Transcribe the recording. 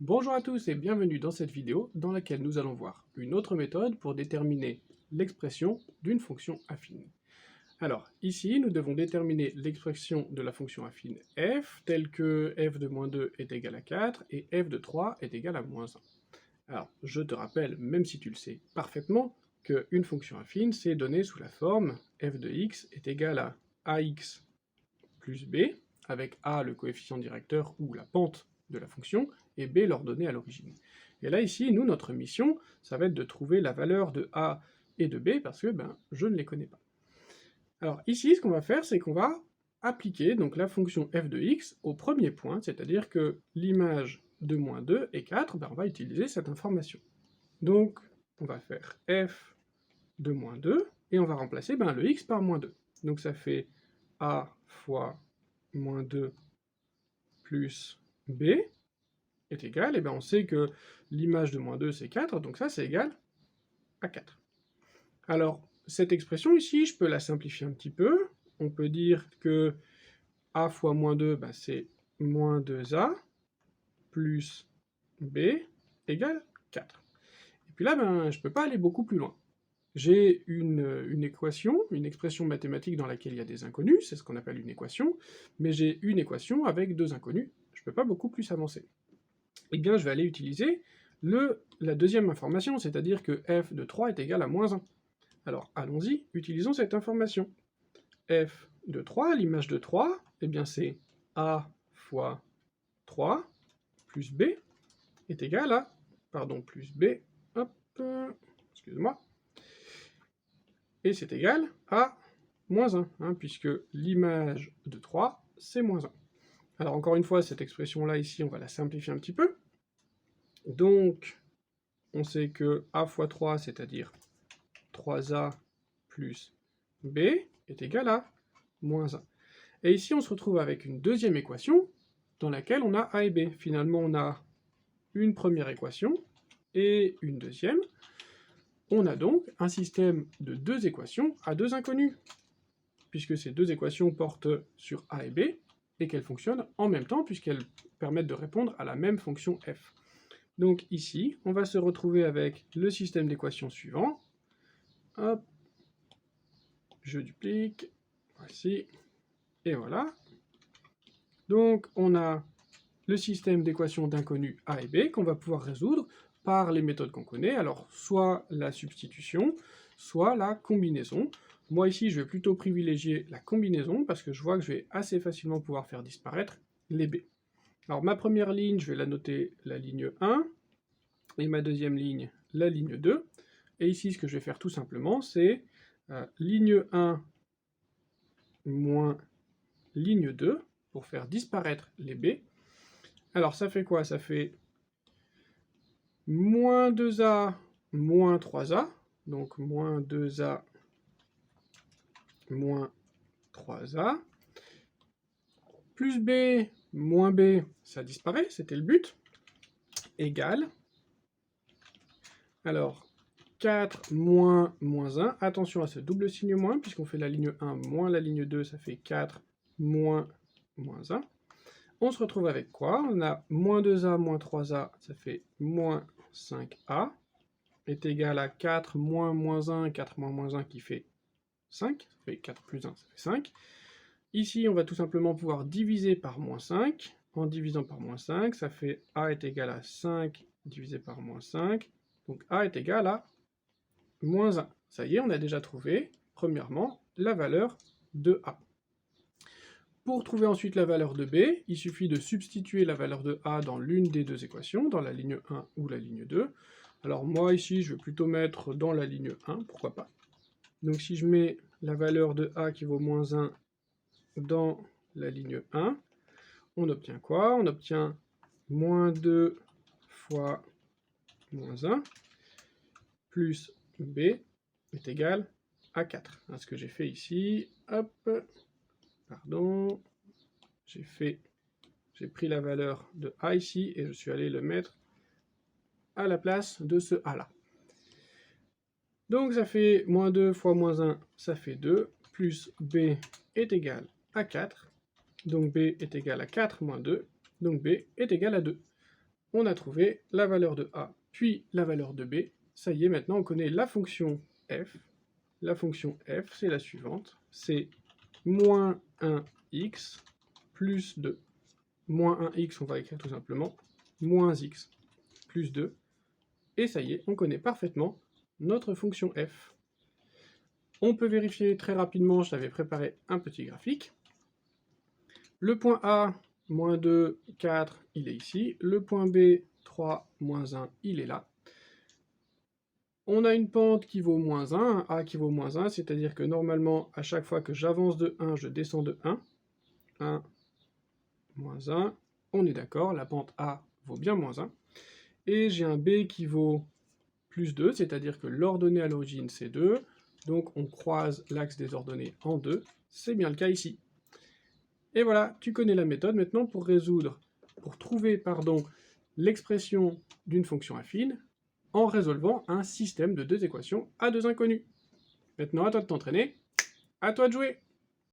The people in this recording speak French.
Bonjour à tous et bienvenue dans cette vidéo dans laquelle nous allons voir une autre méthode pour déterminer l'expression d'une fonction affine. Alors ici nous devons déterminer l'expression de la fonction affine f telle que f de moins 2 est égal à 4 et f de 3 est égal à moins 1. Alors je te rappelle, même si tu le sais parfaitement, qu'une fonction affine c'est donné sous la forme f de x est égal à ax plus b, avec a le coefficient directeur ou la pente de la fonction, et b l'ordonnée à l'origine. Et là, ici, nous, notre mission, ça va être de trouver la valeur de a et de b, parce que je ne les connais pas. Alors ici, ce qu'on va faire, c'est qu'on va appliquer donc la fonction f de x au premier point, c'est-à-dire que l'image de moins 2 et 4, on va utiliser cette information. Donc, on va faire f de moins 2, et on va remplacer le x par moins 2. Donc ça fait a fois moins 2 plus b est égal, et on sait que l'image de moins 2 c'est 4, donc ça c'est égal à 4. Alors, cette expression ici, je peux la simplifier un petit peu. On peut dire que a fois moins 2, c'est moins 2a, plus b égale 4. Et puis là, je ne peux pas aller beaucoup plus loin. J'ai une équation, une expression mathématique dans laquelle il y a des inconnus, c'est ce qu'on appelle une équation, mais j'ai une équation avec deux inconnus, je ne peux pas beaucoup plus avancer. Eh bien, je vais aller utiliser la deuxième information, c'est-à-dire que f de 3 est égal à moins 1. Alors, allons-y, utilisons cette information. f de 3, l'image de 3, eh bien c'est a fois 3 plus b est égal à, plus b, hop, excusez-moi, et c'est égal à moins 1, puisque l'image de 3, c'est moins 1. Alors encore une fois, cette expression-là ici, on va la simplifier un petit peu. Donc, on sait que a fois 3, c'est-à-dire 3a plus b, est égal à moins 1. Et ici, on se retrouve avec une deuxième équation, dans laquelle on a a et b. Finalement, on a une première équation et une deuxième. On a donc un système de deux équations à deux inconnus, puisque ces deux équations portent sur a et b, et qu'elles fonctionnent en même temps, puisqu'elles permettent de répondre à la même fonction f. Donc ici, on va se retrouver avec le système d'équations suivant. Hop, je duplique, voici, et voilà. Donc on a le système d'équations d'inconnus a et b qu'on va pouvoir résoudre par les méthodes qu'on connaît, alors soit la substitution, soit la combinaison. Moi ici, je vais plutôt privilégier la combinaison, parce que je vois que je vais assez facilement pouvoir faire disparaître les b. Alors ma première ligne, je vais la noter la ligne 1, et ma deuxième ligne, la ligne 2. Et ici, ce que je vais faire tout simplement, c'est ligne 1 moins ligne 2, pour faire disparaître les b. Alors ça fait quoi? Ça fait moins 2a moins 3a, donc moins 2a moins 3a, plus b moins b, ça disparaît, c'était le but, égale, alors 4 moins moins 1, attention à ce double signe moins, puisqu'on fait la ligne 1 moins la ligne 2, ça fait 4 moins moins 1. On se retrouve avec quoi? On a moins 2a moins 3a, ça fait moins 5a, est égal à 4 moins moins 1, 4 moins moins 1 qui fait 5, ça fait 4 plus 1, ça fait 5. Ici, on va tout simplement pouvoir diviser par moins 5. En divisant par moins 5, ça fait a est égal à 5 divisé par moins 5. Donc a est égal à moins 1. Ça y est, on a déjà trouvé, premièrement, la valeur de a. Pour trouver ensuite la valeur de b, il suffit de substituer la valeur de a dans l'une des deux équations, dans la ligne 1 ou la ligne 2. Alors moi ici, je vais plutôt mettre dans la ligne 1, pourquoi pas. Donc si je mets la valeur de a qui vaut moins 1 dans la ligne 1, on obtient quoi? On obtient moins 2 fois moins 1 plus b est égal à 4. Ce que j'ai fait ici, hop, pardon, j'ai pris la valeur de a ici et je suis allé le mettre à la place de ce a là. Donc ça fait moins 2 fois moins 1, ça fait 2, plus b est égal à 4, donc b est égal à 4 moins 2, donc b est égal à 2. on a trouvé la valeur de a, puis la valeur de b. Ça y est, maintenant on connaît la fonction f. La fonction f, c'est la suivante. C'est moins 1x plus 2. Moins 1x, on va écrire tout simplement moins x plus 2. Et ça y est, on connaît parfaitement notre fonction f. On peut vérifier très rapidement, je t'avais préparé un petit graphique. Le point A, moins 2, 4, il est ici. Le point B, 3, moins 1, il est là. On a une pente qui vaut moins 1, un A qui vaut moins 1, c'est-à-dire que normalement, à chaque fois que j'avance de 1, je descends de 1. 1, moins 1, on est d'accord, la pente A vaut bien moins 1. Et j'ai un B qui vaut plus 2, c'est-à-dire que l'ordonnée à l'origine c'est 2, donc on croise l'axe des ordonnées en 2, c'est bien le cas ici. Et voilà, tu connais la méthode maintenant pour trouver l'expression d'une fonction affine en résolvant un système de deux équations à deux inconnus. Maintenant, à toi de t'entraîner, à toi de jouer!